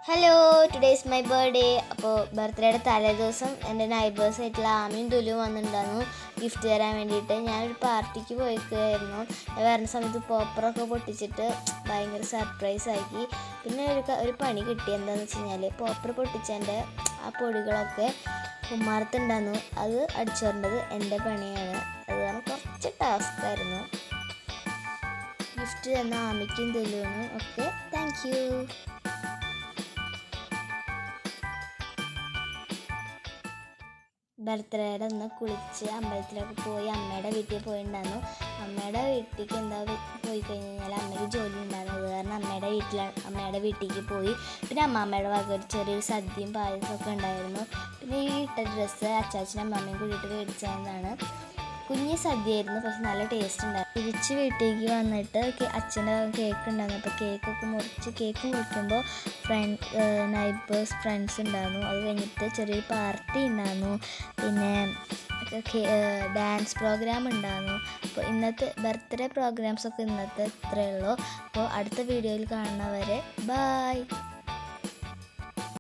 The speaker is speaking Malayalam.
Hello, today is my birthday. അപ്പോൾ ബർത്ത്ഡേയുടെ തലേ ദിവസം എൻ്റെ നൈബേഴ്സായിട്ടുള്ള ആമിയും തുലും വന്നിട്ടുണ്ടായിരുന്നു ഗിഫ്റ്റ് തരാൻ വേണ്ടിയിട്ട്. ഞാനൊരു പാർട്ടിക്ക് പോയിക്കായിരുന്നു. വരുന്ന സമയത്ത് പോപ്പറൊക്കെ പൊട്ടിച്ചിട്ട് ഭയങ്കര സർപ്രൈസ് ആക്കി. പിന്നെ ഒരു പണി കിട്ടി. എന്താണെന്ന് വെച്ച് കഴിഞ്ഞാൽ പോപ്പർ പൊട്ടിച്ചതിൻ്റെ ആ പൊടികളൊക്കെ ഉമ്മാർത്തുണ്ടായിരുന്നു. അത് അടിച്ചു വരേണ്ടത് എൻ്റെ പണിയാണ്. അത് കാരണം കുറച്ച് ടാസ്ക്കായിരുന്നു. ഗിഫ്റ്റ് തന്ന ആമിക്കും തുലുവിനും ഒക്കെ താങ്ക് യു. ബർത്ത്ഡേയുടെ ഒന്ന് കുളിച്ച് അമ്പലത്തിലൊക്കെ പോയി അമ്മയുടെ വീട്ടിൽ പോയിട്ടുണ്ടായിരുന്നു. അമ്മയുടെ വീട്ടിലേക്ക് പോയി കഴിഞ്ഞ് കഴിഞ്ഞാൽ അമ്മയ്ക്ക് ജോലി ഉണ്ടായിരുന്നു. അത് കാരണം അമ്മയുടെ വീട്ടിലേക്ക് പോയി. പിന്നെ അമ്മാമ്മയുടെ വക ഒരു ചെറിയൊരു സദ്യയും പായസമൊക്കെ ഉണ്ടായിരുന്നു. പിന്നെ ഈ ഇട്ട ഡ്രസ്സ് അച്ചാച്ചനും അമ്മാമ്മയും കൂടിയിട്ട് മേടിച്ചതാണ്. കുഞ്ഞ് സദ്യയായിരുന്നു, പക്ഷെ നല്ല ടേസ്റ്റ് ഉണ്ടായിരുന്നു. തിരിച്ച് വീട്ടിലേക്ക് വന്നിട്ട് അച്ഛൻ്റെ കേക്ക് ഉണ്ടായിരുന്നു. അപ്പോൾ കേക്ക് മുറിക്കുമ്പോൾ നൈബേഴ്സ് ഫ്രണ്ട്സ് ഉണ്ടായിരുന്നു. അത് കഴിഞ്ഞിട്ട് ചെറിയൊരു പാർട്ടി ഉണ്ടായിരുന്നു. പിന്നെ ഡാൻസ് പ്രോഗ്രാം ഉണ്ടായിരുന്നു. അപ്പോൾ ഇന്നത്തെ ബർത്ത്ഡേ പ്രോഗ്രാംസൊക്കെ ഇത്രയേ ഉള്ളൂ. അപ്പോൾ അടുത്ത വീഡിയോയിൽ കാണുന്നവരെ ബായ്.